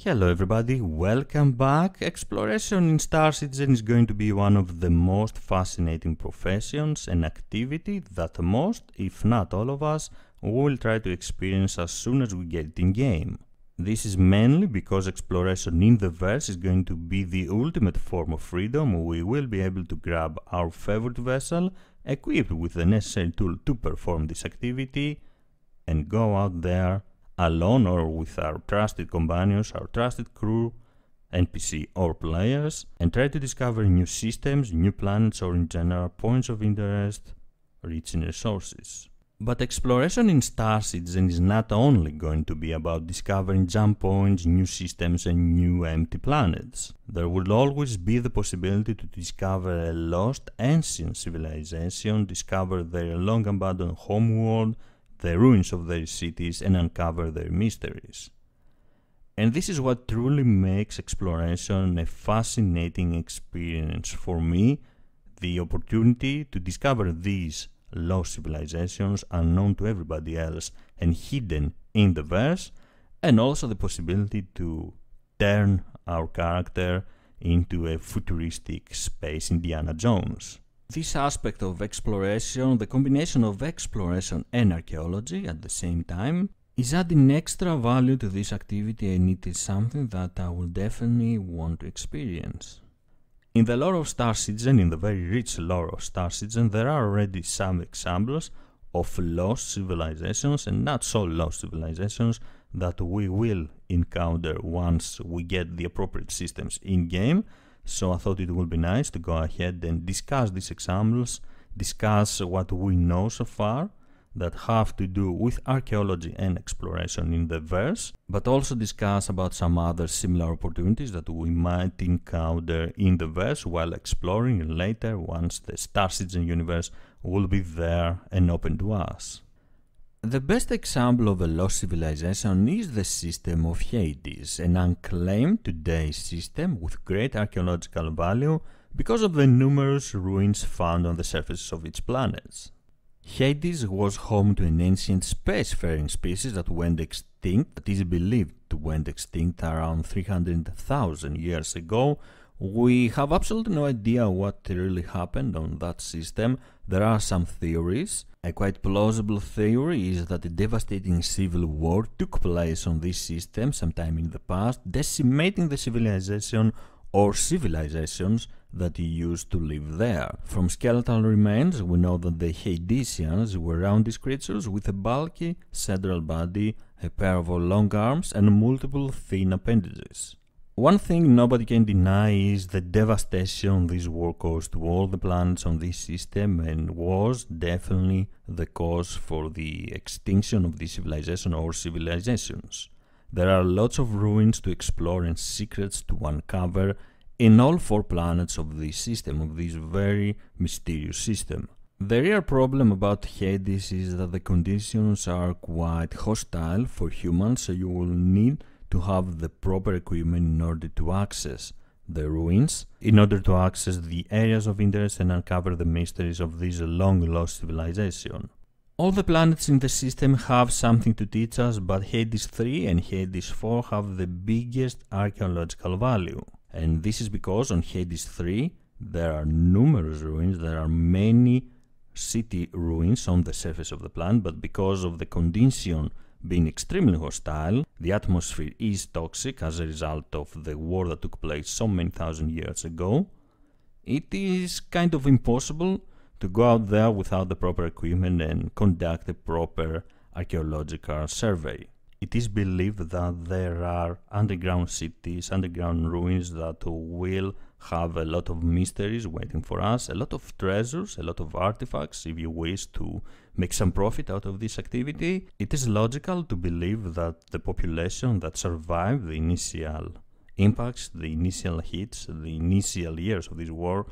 Hello everybody, welcome back. Exploration in Star Citizen is going to be one of the most fascinating professions and activity that most, if not all of us, will try to experience as soon as we get it in game. This is mainly because exploration in the verse is going to be the ultimate form of freedom. We will be able to grab our favorite vessel, equipped with the necessary tool to perform this activity, and go out there alone or with our trusted companions, our trusted crew, NPC or players, and try to discover new systems, new planets, or in general points of interest rich in resources. But exploration in Star Citizen is not only going to be about discovering jump points, new systems, and new empty planets. There will always be the possibility to discover a lost ancient civilization, discover their long abandoned homeworld, the ruins of their cities, and uncover their mysteries. And this is what truly makes exploration a fascinating experience for me, the opportunity to discover these lost civilizations unknown to everybody else and hidden in the verse, and also the possibility to turn our character into a futuristic space Indiana Jones. This aspect of exploration, the combination of exploration and archaeology at the same time, is adding extra value to this activity, and it is something that I will definitely want to experience. In the lore of Star Citizen, in the very rich lore of Star Citizen, there are already some examples of lost civilizations and not so lost civilizations that we will encounter once we get the appropriate systems in-game. So I thought it would be nice to go ahead and discuss these examples, discuss what we know so far that have to do with archaeology and exploration in the verse, but also discuss about some other similar opportunities that we might encounter in the verse while exploring later once the Star Citizen universe will be there and open to us. The best example of a lost civilization is the system of Hades, an unclaimed today system with great archaeological value because of the numerous ruins found on the surfaces of its planets. Hades was home to an ancient spacefaring species that went extinct, that is believed to went extinct around 300,000 years ago. We have absolutely no idea what really happened on that system. There are some theories. A quite plausible theory is that a devastating civil war took place on this system sometime in the past, decimating the civilization or civilizations that used to live there. From skeletal remains, we know that the Hadesians were roundish creatures with a bulky central body, a pair of long arms, and multiple thin appendages. One thing nobody can deny is the devastation this war caused to all the planets on this system, and was definitely the cause for the extinction of this civilization or civilizations. There are lots of ruins to explore and secrets to uncover in all 4 planets of this system, of this very mysterious system. The real problem about Hades is that the conditions are quite hostile for humans, so you will need to have the proper equipment in order to access the ruins, in order to access the areas of interest and uncover the mysteries of this long-lost civilization. All the planets in the system have something to teach us, but Hades 3 and Hades 4 have the biggest archaeological value. And this is because on Hades 3 there are numerous ruins, there are many city ruins on the surface of the planet, but because of the condition being extremely hostile, the atmosphere is toxic as a result of the war that took place so many thousand years ago. It is kind of impossible to go out there without the proper equipment and conduct a proper archaeological survey. It is believed that there are underground cities, underground ruins that will have a lot of mysteries waiting for us, a lot of treasures, a lot of artifacts if you wish to make some profit out of this activity. It is logical to believe that the population that survived the initial impacts, the initial hits, the initial years of this war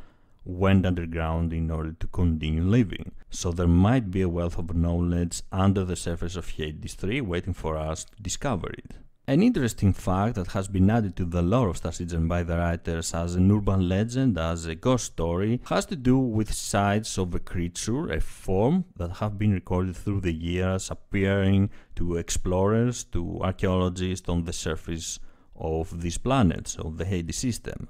went underground in order to continue living. So there might be a wealth of knowledge under the surface of Hades 3 waiting for us to discover it. An interesting fact that has been added to the lore of Star Citizen by the writers as an urban legend, as a ghost story, has to do with sights of a creature, a form that have been recorded through the years appearing to explorers, to archaeologists on the surface of these planets, of the Hades system.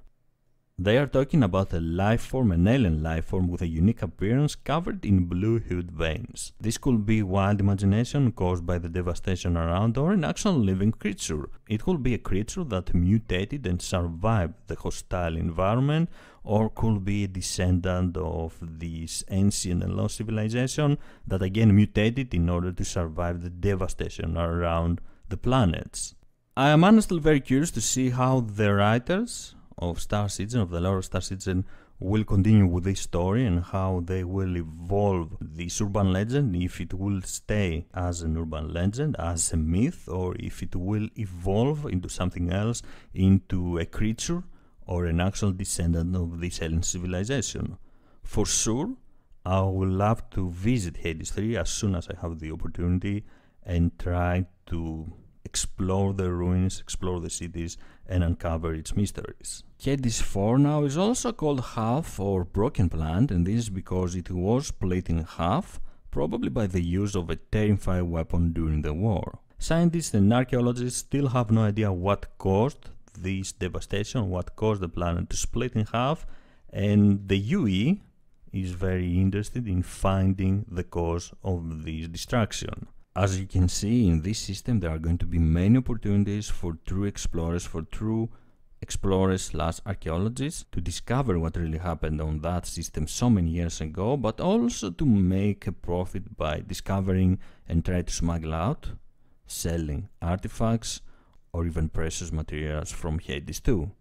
They are talking about a life form, an alien life form with a unique appearance covered in blue hued veins. This could be wild imagination caused by the devastation around, or an actual living creature. It could be a creature that mutated and survived the hostile environment, or could be a descendant of this ancient and lost civilization that again mutated in order to survive the devastation around the planets. I am honestly very curious to see how the writers of Star Citizen, of the lore of Star Citizen, will continue with this story and how they will evolve this urban legend, if it will stay as an urban legend, as a myth, or if it will evolve into something else, into a creature or an actual descendant of this alien civilization. For sure, I would love to visit Hades 3 as soon as I have the opportunity and try to explore the ruins, explore the cities, and uncover its mysteries. Hades 4 now is also called Half or Broken Planet, and this is because it was split in half, probably by the use of a terrifying weapon during the war. Scientists and archaeologists still have no idea what caused this devastation, what caused the planet to split in half, and the UE is very interested in finding the cause of this destruction. As you can see, in this system there are going to be many opportunities for true explorers, / archaeologists to discover what really happened on that system so many years ago, but also to make a profit by discovering and try to smuggle out, selling artifacts, or even precious materials from Hades 2.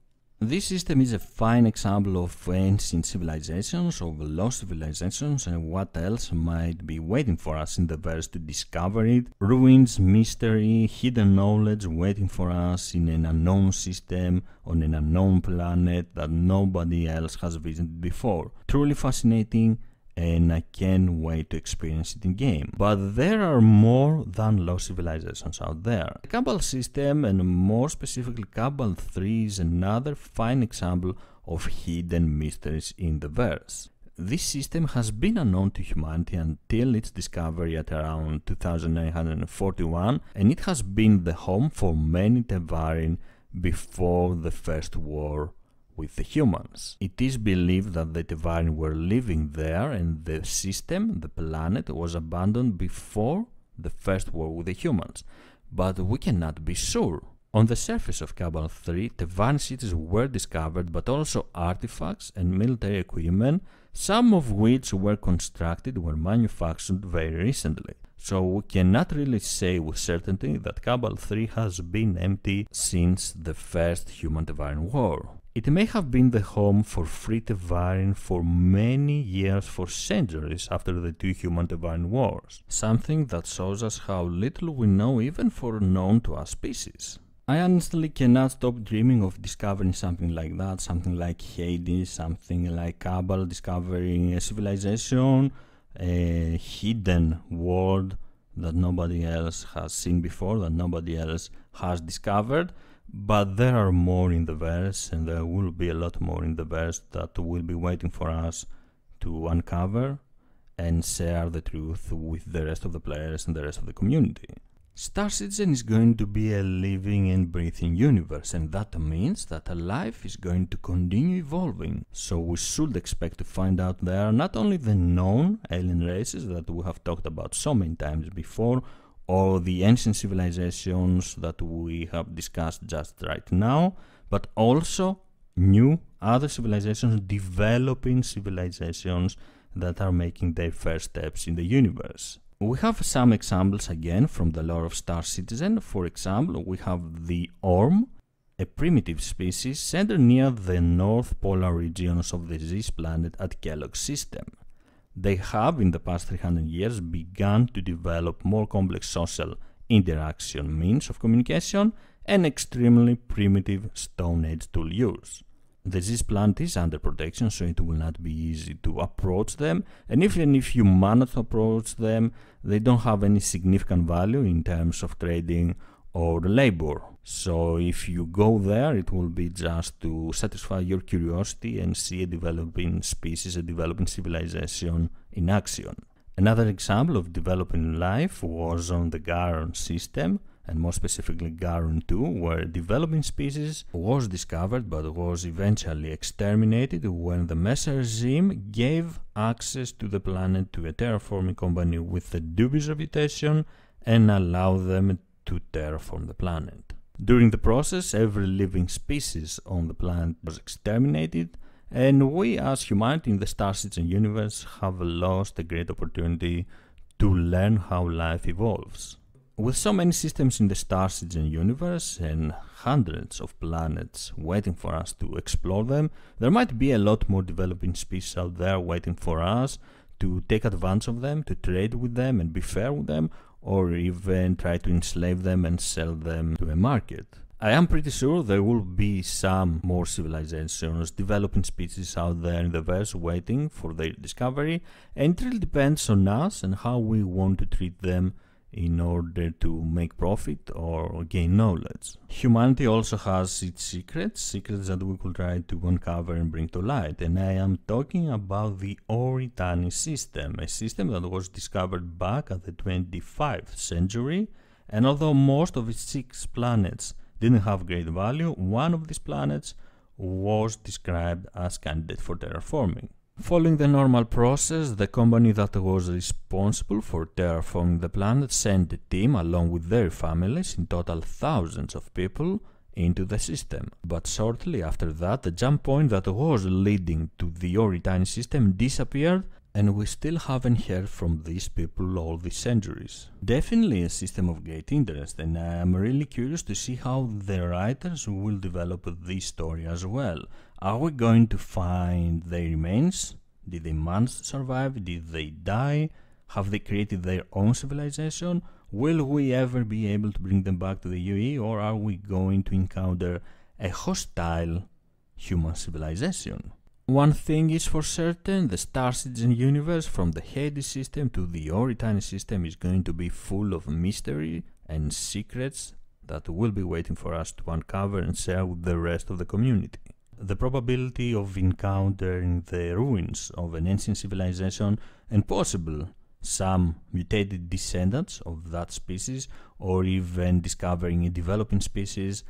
This system is a fine example of ancient civilizations, of lost civilizations, and what else might be waiting for us in the verse to discover it. Ruins, mystery, hidden knowledge waiting for us in an unknown system, on an unknown planet that nobody else has visited before. Truly fascinating, and I can't wait to experience it in game. But there are more than lost civilizations out there. The Kabal system, and more specifically Kabal 3, is another fine example of hidden mysteries in the verse. This system has been unknown to humanity until its discovery at around 2941, and it has been the home for many Tevarin before the First War with the humans. It is believed that the Tevarin were living there, and the system, the planet, was abandoned before the First War with the humans, but we cannot be sure. On the surface of Kabal 3, Tevarin cities were discovered, but also artifacts and military equipment, some of which were constructed or manufactured very recently. So we cannot really say with certainty that Kabal 3 has been empty since the first human-Tevarin war. It may have been the home for free Tevarin for many years, for centuries after the two human-Tevarin wars, something that shows us how little we know even for known to us species. I honestly cannot stop dreaming of discovering something like that, something like Hades, something like Kabal, discovering a civilization, a hidden world that nobody else has seen before, that nobody else has discovered. But there are more in the verse, and there will be a lot more in the verse that will be waiting for us to uncover and share the truth with the rest of the players and the rest of the community. Star Citizen is going to be a living and breathing universe, and that means that life is going to continue evolving. So we should expect to find out there not only the known alien races that we have talked about so many times before, or the ancient civilizations that we have discussed just right now, but also new other civilizations, developing civilizations that are making their first steps in the universe. We have some examples again from the lore of Star Citizen. For example, we have the Orm, a primitive species centered near the north polar regions of the Zis planet at Kellogg's system. They have, in the past 300 years, begun to develop more complex social interaction means of communication and extremely primitive Stone Age tool use. The Zis planet is under protection, so it will not be easy to approach them, and even if you manage to approach them, they don't have any significant value in terms of trading or labor. So if you go there, it will be just to satisfy your curiosity and see a developing species, a developing civilization in action. Another example of developing life was on the Garon system, and more specifically Garum 2, where a developing species was discovered but was eventually exterminated when the Mesa regime gave access to the planet to a terraforming company with a dubious reputation and allowed them to terraform the planet. During the process, every living species on the planet was exterminated, and we as humanity in the star system universe have lost a great opportunity to learn how life evolves. With so many systems in the star system universe and hundreds of planets waiting for us to explore them, there might be a lot more developing species out there waiting for us to take advantage of them, to trade with them and be fair with them, or even try to enslave them and sell them to a market. I am pretty sure there will be some more civilizations, developing species out there in the verse waiting for their discovery, and it really depends on us and how we want to treat them in order to make profit or gain knowledge. Humanity also has its secrets that we could try to uncover and bring to light, and I am talking about the Oretani system, a system that was discovered back at the 25th century, and although most of its 6 planets didn't have great value, one of these planets was described as candidate for terraforming. Following the normal process, the company that was responsible for terraforming the planet sent a team along with their families, in total thousands of people, into the system. But shortly after that, the jump point that was leading to the Oretani system disappeared, and we still haven't heard from these people all these centuries. Definitely a system of great interest, and I am really curious to see how the writers will develop this story as well. Are we going to find their remains? Did they manage to survive? Did they die? Have they created their own civilization? Will we ever be able to bring them back to the UE, or are we going to encounter a hostile human civilization? One thing is for certain, the star system universe from the Hades system to the Oretani system is going to be full of mystery and secrets that will be waiting for us to uncover and share with the rest of the community. The probability of encountering the ruins of an ancient civilization and possible some mutated descendants of that species, or even discovering a developing species,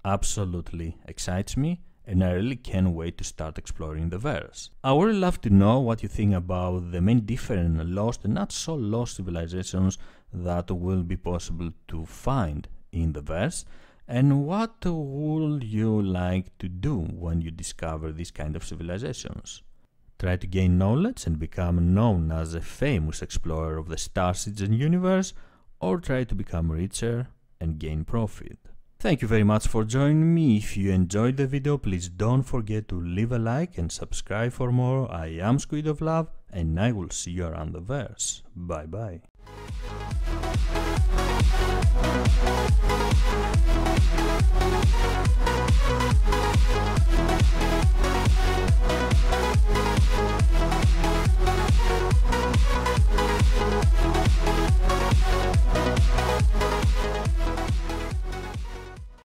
absolutely excites me, and I really can't wait to start exploring the verse. I would really love to know what you think about the many different lost and not so lost civilizations that will be possible to find in the verse, and what would you like to do when you discover these kind of civilizations? Try to gain knowledge and become known as a famous explorer of the star system universe, or try to become richer and gain profit? Thank you very much for joining me. If you enjoyed the video, please don't forget to leave a like and subscribe for more. I am SquidofLove, and I will see you around the verse. Bye bye.